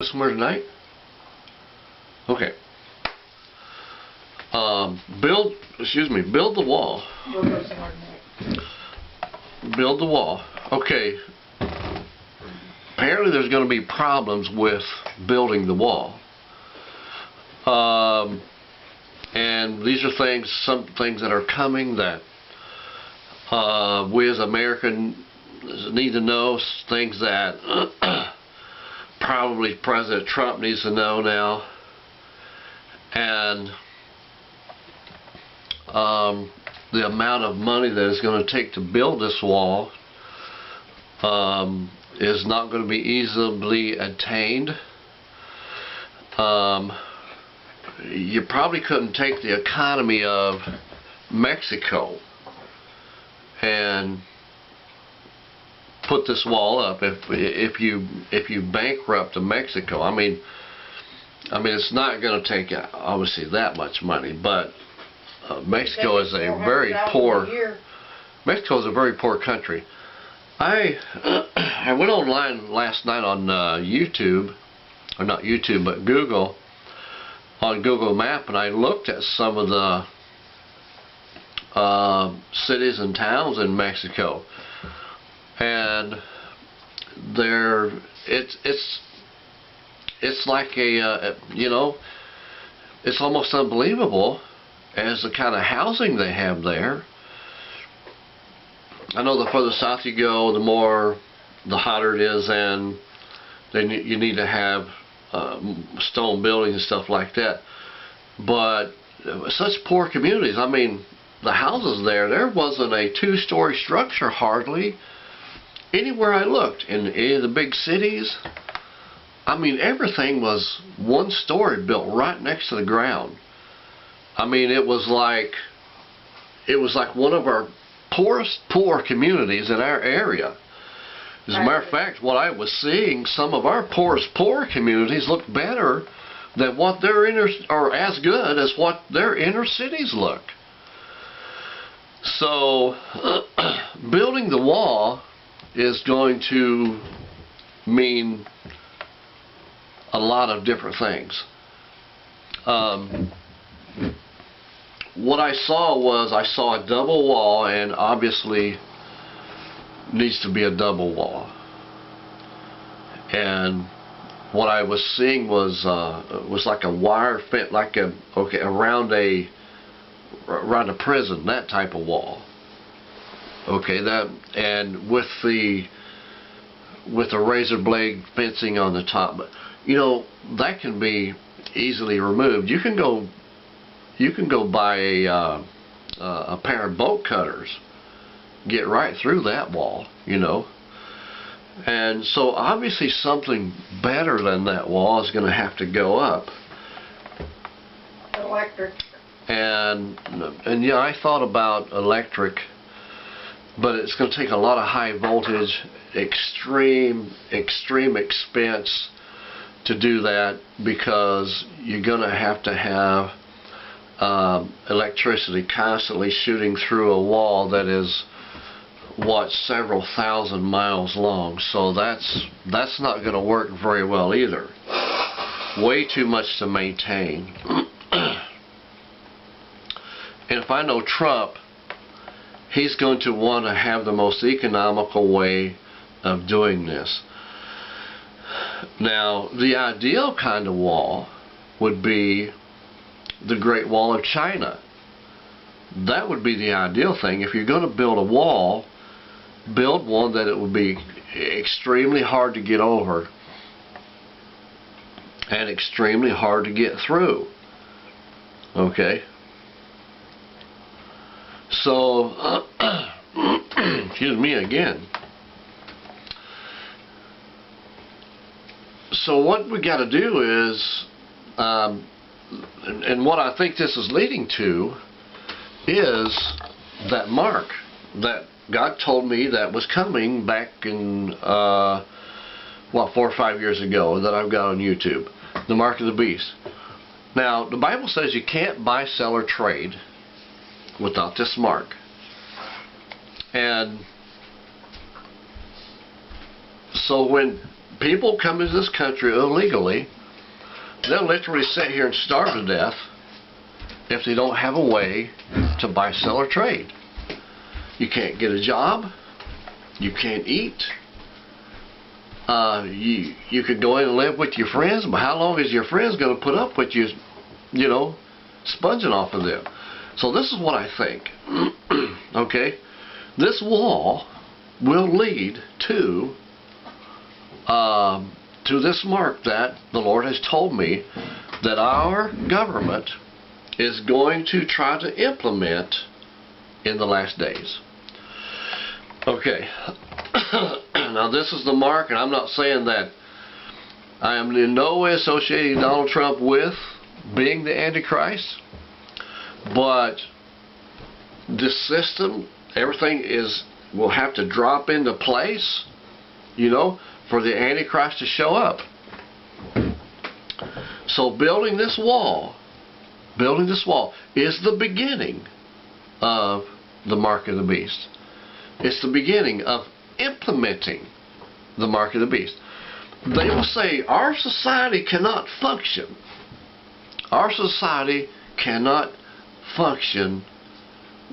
Somewhere tonight? Okay. Build the wall. Build the wall. Okay. Apparently there's going to be problems with building the wall. And these are some things that are coming that we as Americans need to know, things that probably President Trump needs to know now. And the amount of money that it's going to take to build this wall is not going to be easily attained. You probably couldn't take the economy of Mexico and put this wall up if you bankrupt Mexico. I mean it's not going to take obviously that much money, but Mexico is a very poor country. I went online last night on YouTube, or not YouTube, but Google, on Google Map, and I looked at some of the cities and towns in Mexico, and it's like it's almost unbelievable as the kind of housing they have there. I know the further south you go, the hotter it is, and then you need to have stone buildings and stuff like that. But such poor communities. I mean, the houses there wasn't a two-story structure hardly anywhere I looked. In any of the big cities, I mean, everything was one story, built right next to the ground. I mean, it was like one of our poor communities in our area. As a matter of fact, what I was seeing, some of our poor communities look better than what their or as good as what their inner cities look. So building the wall is going to mean a lot of different things. What I saw a double wall, and obviously needs to be a double wall. And what I was seeing was like a wire fence, around a prison, that type of wall. Okay, and with the razor blade fencing on the top. But that can be easily removed. You can go buy a pair of bolt cutters, get right through that wall, and so obviously something better than that wall is going to have to go up. Electric. And yeah, I thought about electric, but it's going to take a lot of high voltage, extreme expense to do that, because you're going to have electricity constantly shooting through a wall that is several thousand miles long. So that's not going to work very well either. Way too much to maintain. And if I know Trump, he's going to want to have the most economical way of doing this. Now, the ideal kind of wall would be the Great Wall of China. That would be the ideal thing. If you're going to build a wall, build one that it would be extremely hard to get over and extremely hard to get through. Okay? So, excuse me again. So what we got to do is, and what I think this is leading to, is that mark that God told me that was coming back in 4 or 5 years ago, that I've got on YouTube. The mark of the beast. Now, the Bible says you can't buy, sell, or trade without this mark. And so when people come into this country illegally. They'll literally sit here and starve to death if they don't have a way to buy, sell, or trade. You can't get a job. You can't eat. You could go in and live with your friends, but how long is your friends going to put up with you, sponging off of them? So this is what I think. Okay, this wall will lead to this mark that the Lord has told me that our government is going to try to implement in the last days. Okay. Now this is the mark, and I'm not saying that I am in no way associating Donald Trump with being the Antichrist, but this system, everything will have to drop into place, for the Antichrist to show up. So building this wall is the beginning of the mark of the beast. It's the beginning of implementing the mark of the beast. They will say our society cannot function. Our society cannot function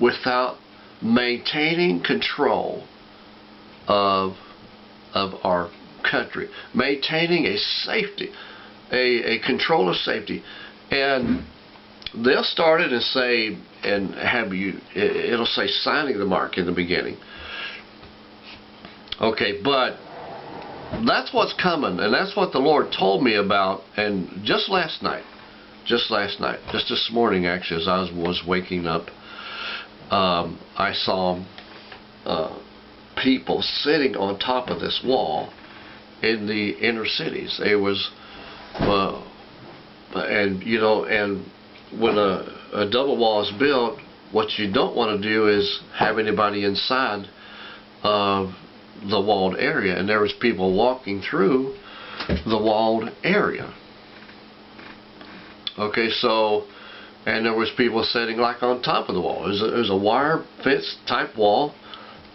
without maintaining control of our country, maintaining a safety, a control of safety. And they'll start it and say, and it'll say signing the mark in the beginning. Okay, but that's what's coming, and that's what the Lord told me about. And just last night, just this morning actually, as I was waking up, I saw people sitting on top of this wall in the inner cities. It was, and when a double wall is built, what you don't want to do is have anybody inside of the walled area, and there was people walking through the walled area. Okay, so, and there was people sitting like on top of the wall. It was a wire fence type wall,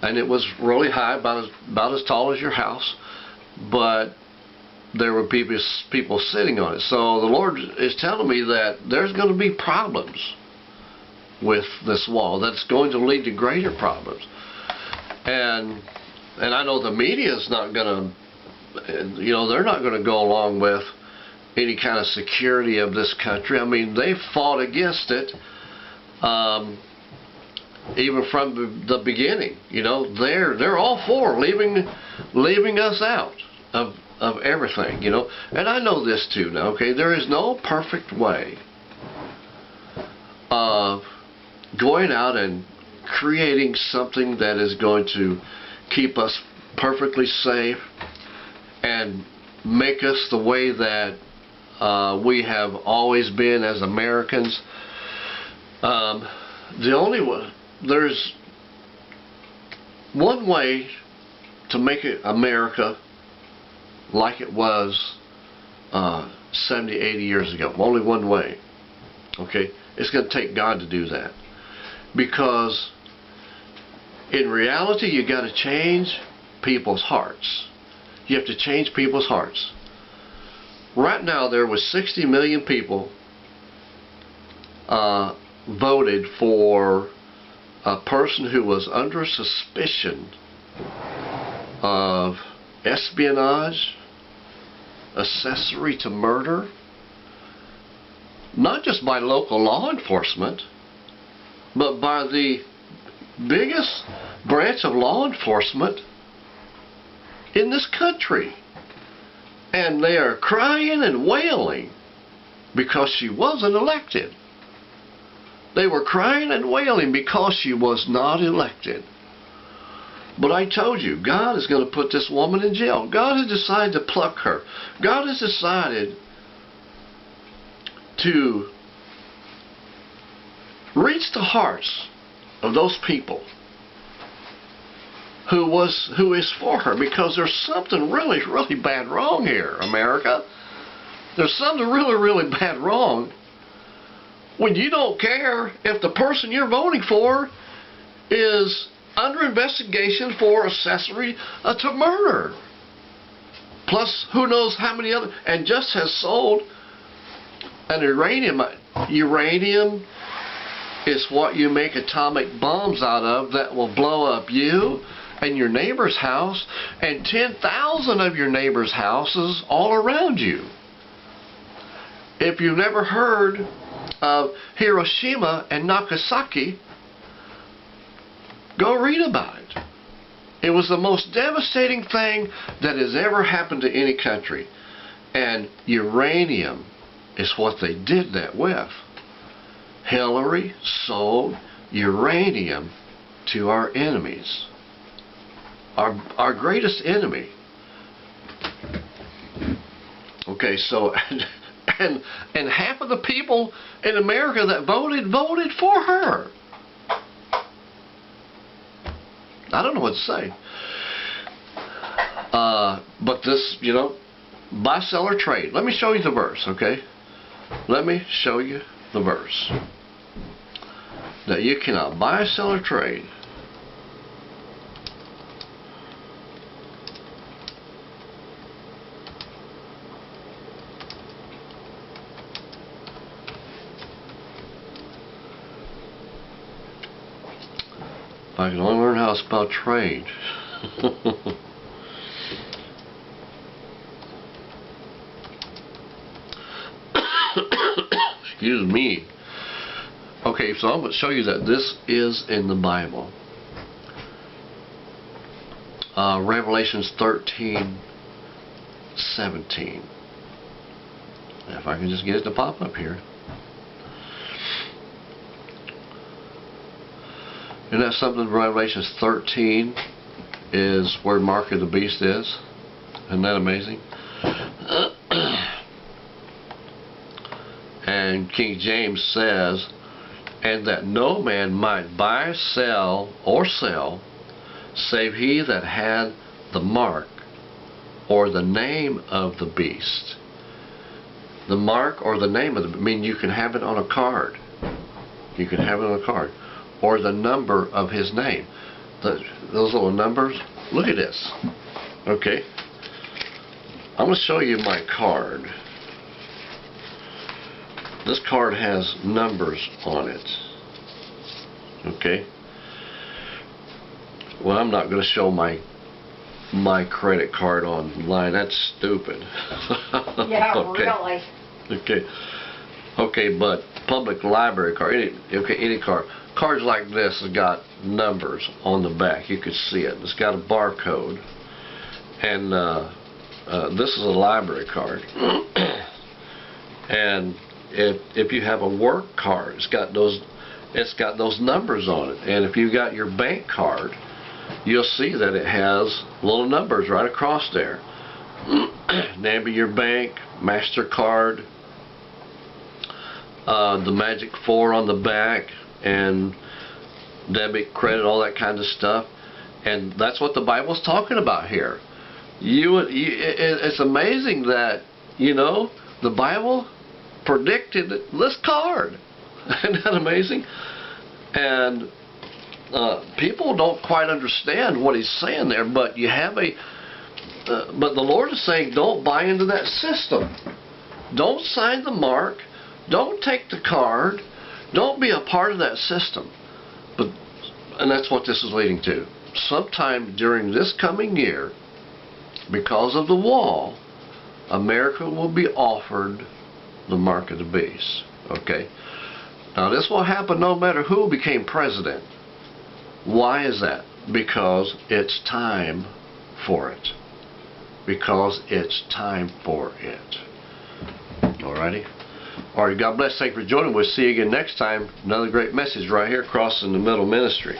and it was really high, about as tall as your house, but there were people sitting on it. So the Lord is telling me that there's going to be problems with this wall. That's going to lead to greater problems. And I know the media is not going to, they're not going to go along with any kind of security of this country. I mean, they fought against it even from the beginning. They're all for leaving us out of everything, And I know this too now, okay? There is no perfect way of going out and creating something that is going to keep us perfectly safe and make us the way that we have always been as Americans. There's one way to make it America like it was 70, 80 years ago. Only one way. Okay? It's going to take God to do that. Because in reality, you got to change people's hearts. You have to change people's hearts. Right now, there was 60 million people voted for a person who was under suspicion of espionage, accessory to murder, not just by local law enforcement, but by the biggest branch of law enforcement in this country. And they are crying and wailing because she wasn't elected. They were crying and wailing because she was not elected. But I told you, God is going to put this woman in jail. God has decided to pluck her. God has decided to reach the hearts of those people who is for her, because there's something really, really bad wrong here, America. There's something really, really bad wrong when you don't care if the person you're voting for is under investigation for accessory to murder. plus who knows how many other, and just has sold an uranium. Uranium is what you make atomic bombs out of that will blow up you and your neighbor's house and 10,000 of your neighbor's houses all around you. If you've never heard of Hiroshima and Nagasaki, go read about it. It was the most devastating thing that has ever happened to any country. And uranium is what they did that with. Hillary sold uranium to our enemies. Our greatest enemy. Okay, so and half of the people in America that voted for her. I don't know what to say. But this, you know, buy, sell, or trade. Let me show you the verse, okay? Let me show you the verse. That you cannot buy, sell, or trade. I can only learn how to spell trade. Excuse me. Okay, so I'm going to show you that this is in the Bible. Revelations 13:17. If I can just get it to pop up here. Isn't that something? Revelations 13 is where Mark of the Beast is. Isn't that amazing? And King James says, and that no man might buy, sell, or sell, save he that had the mark, or the name of the beast. The mark or the name of the, I mean, you can have it on a card. You can have it on a card. Or the number of his name. Those little numbers. Look at this. Okay. I'm going to show you my card. This card has numbers on it. Okay. Well, I'm not going to show my credit card online. That's stupid. Yeah, okay. Really. Okay. Okay, but public library card. Any card. Cards like this has got numbers on the back. You can see it. It's got a barcode. And this is a library card. And if you have a work card, it's got those numbers on it. And if you've got your bank card, you'll see that it has little numbers right across there. Name of your bank, MasterCard, the magic 4 on the back, and debit, credit, all that kind of stuff. And that's what the Bible's talking about here. It's amazing that, you know, the Bible predicted this card. Isn't that amazing? And people don't quite understand what he's saying there, but you have but the Lord is saying, don't buy into that system. Don't sign the mark. Don't take the card. Don't be a part of that system. And that's what this is leading to. Sometime during this coming year, because of the wall, America will be offered the mark of the beast. Okay? Now this will happen no matter who became president. Why is that? Because it's time for it. Because it's time for it. Alrighty? Alright, God bless. Thank you for joining. We'll see you again next time. Another great message right here, Crossing the Middle Ministry.